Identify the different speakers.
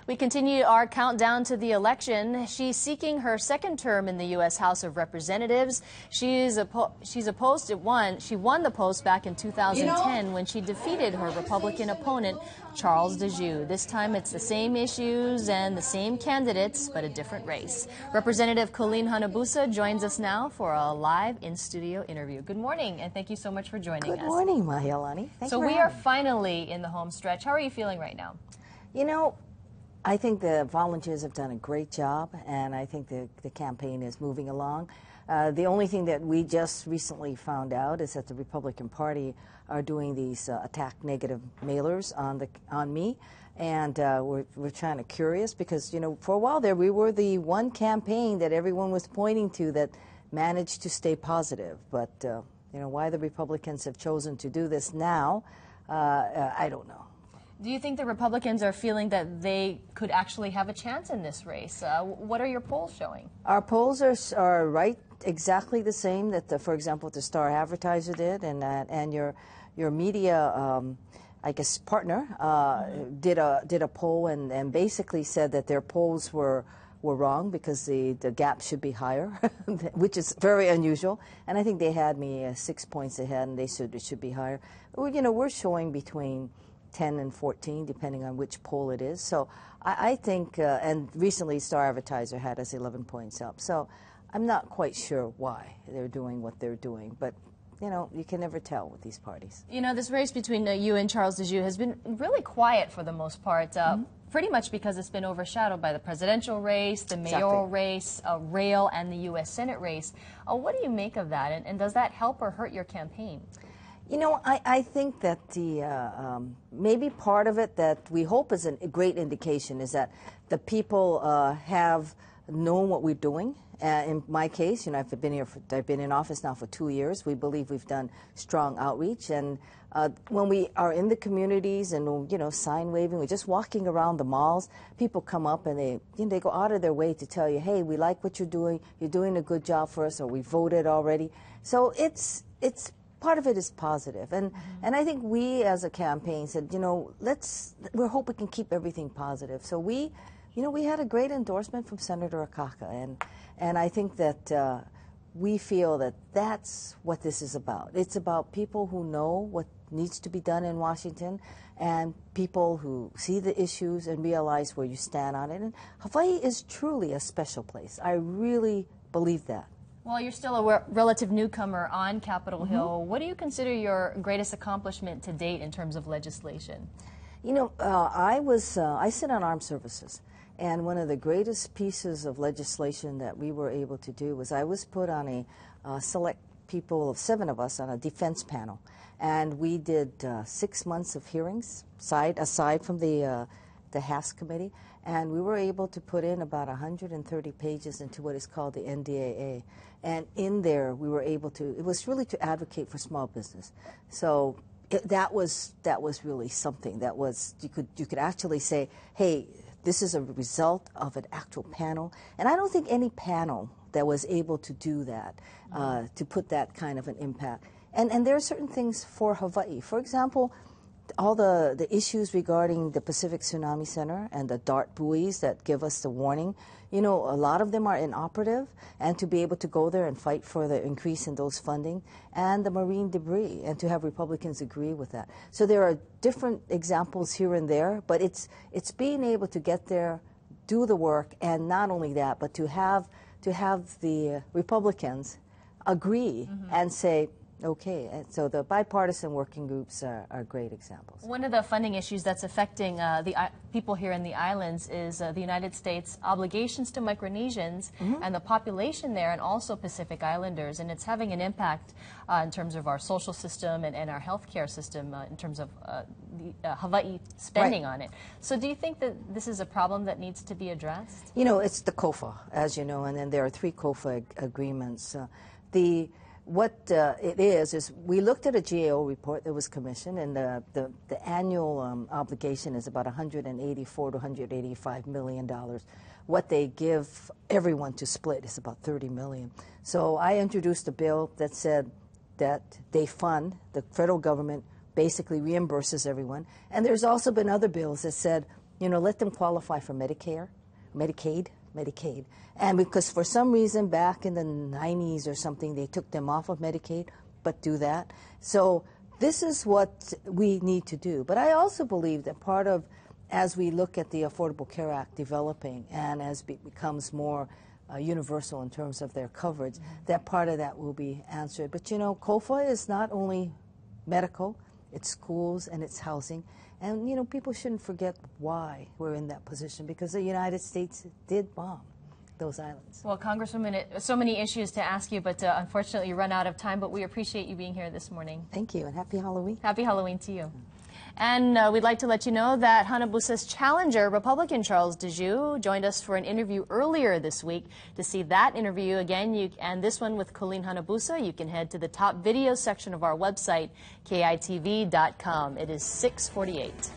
Speaker 1: We continue our countdown to the election. She's seeking her second term in the U.S. House of Representatives. She won the post back in 2010 when she defeated her Republican opponent, Charles DeJoux. This time it's the same issues and the same candidates, but a different race. Representative Colleen Hanabusa joins us now for a live in-studio interview. Good morning, and thank you so much for joining us.
Speaker 2: Good morning, Mahialani.
Speaker 1: So we are finally in the home stretch. How are you feeling right now?
Speaker 2: You know, I think the volunteers have done a great job, and I think the campaign is moving along. The only thing that we just recently found out is that the Republican Party are doing these attack negative mailers on me, and we're kind of curious because, you know, for a while there we were the one campaign that everyone was pointing to that managed to stay positive. But, you know, why the Republicans have chosen to do this now, I don't know.
Speaker 1: Do you think the Republicans are feeling that they could actually have a chance in this race? What are your polls showing?
Speaker 2: Our polls are right exactly the same that, for example, the Star Advertiser did, and your media, I guess, partner did a poll and basically said that their polls were wrong because the gap should be higher, which is very unusual. And I think they had me 6 points ahead, and they said it should be higher. Well, you know, we're showing between 10 and 14, depending on which poll it is. So I think, and recently Star Advertiser had us 11 points up. So I'm not quite sure why they're doing what they're doing, but you know, you can never tell with these parties.
Speaker 1: You know, this race between you and Charles DeJoux has been really quiet for the most part, pretty much because it's been overshadowed by the presidential race, the mayoral race, rail, and the U.S. Senate race. What do you make of that, and does that help or hurt your campaign?
Speaker 2: You know, I think that maybe part of it that we hope is a great indication is that the people have known what we're doing. In my case, you know, I've been in office now for 2 years. We believe we've done strong outreach, and when we are in the communities and, you know, sign waving, we're just walking around the malls, people come up and they go out of their way to tell you, hey, we like what you're doing a good job for us, or we voted already. So it's part of it is positive, and I think we as a campaign said, you know, we hope we can keep everything positive. So we had a great endorsement from Senator Akaka, and I think that we feel that that's what this is about. It's about people who know what needs to be done in Washington, and people who see the issues and realize where you stand on it. And Hawaii is truly a special place. I really believe that.
Speaker 1: Well, you're still a relative newcomer on Capitol Hill. What do you consider your greatest accomplishment to date in terms of legislation? You know,
Speaker 2: I sit on armed services, and one of the greatest pieces of legislation that we were able to do was I was put on a select people of 7 of us on a defense panel, and we did 6 months of hearings aside from the HASC committee, and we were able to put in about 130 pages into what is called the NDAA. And in there, we were able to, it was really to advocate for small business. So that was really something. That was, you could actually say, hey, this is a result of an actual panel. And I don't think any panel that was able to do that, to put that kind of an impact. And there are certain things for Hawaii. For example, all the issues regarding the Pacific Tsunami Center and the DART buoys that give us the warning, you know, a lot of them are inoperative, and to be able to go there and fight for the increase in those funding, and the marine debris, and to have Republicans agree with that. So there are different examples here and there, but it's being able to get there, do the work, and not only that, but to have the Republicans agree and say, okay, and so the bipartisan working groups are great examples.
Speaker 1: One of the funding issues that's affecting the people here in the islands is the United States' obligations to Micronesians and the population there, and also Pacific Islanders, and it's having an impact in terms of our social system and our healthcare system in terms of the Hawaii spending on it. So do you think that this is a problem that needs to be addressed?
Speaker 2: You know, it's the COFA, as you know, and then there are 3 COFA agreements. What it is we looked at a GAO report that was commissioned, and the annual obligation is about $184 to $185 million. What they give everyone to split is about $30 million. So I introduced a bill that said that they fund, the federal government basically reimburses everyone. And there's also been other bills that said You know, let them qualify for Medicaid. And because for some reason back in the 90s or something, they took them off of Medicaid, but do that. So this is what we need to do. But I also believe that part of, as we look at the Affordable Care Act developing and as it becomes more universal in terms of their coverage, that part of that will be answered. But you know, COFA is not only medical, it's schools and it's housing. And you know, people shouldn't forget why we're in that position, because the United States did bomb those islands.
Speaker 1: Well, Congresswoman, so many issues to ask you, but unfortunately you run out of time, but we appreciate you being here this morning.
Speaker 2: Thank you, and happy Halloween.
Speaker 1: Happy Halloween to you. And we'd like to let you know that Hanabusa's challenger, Republican Charles Dejoux, joined us for an interview earlier this week. To see that interview again, and this one with Colleen Hanabusa, you can head to the top video section of our website, kitv.com. It is 6:48.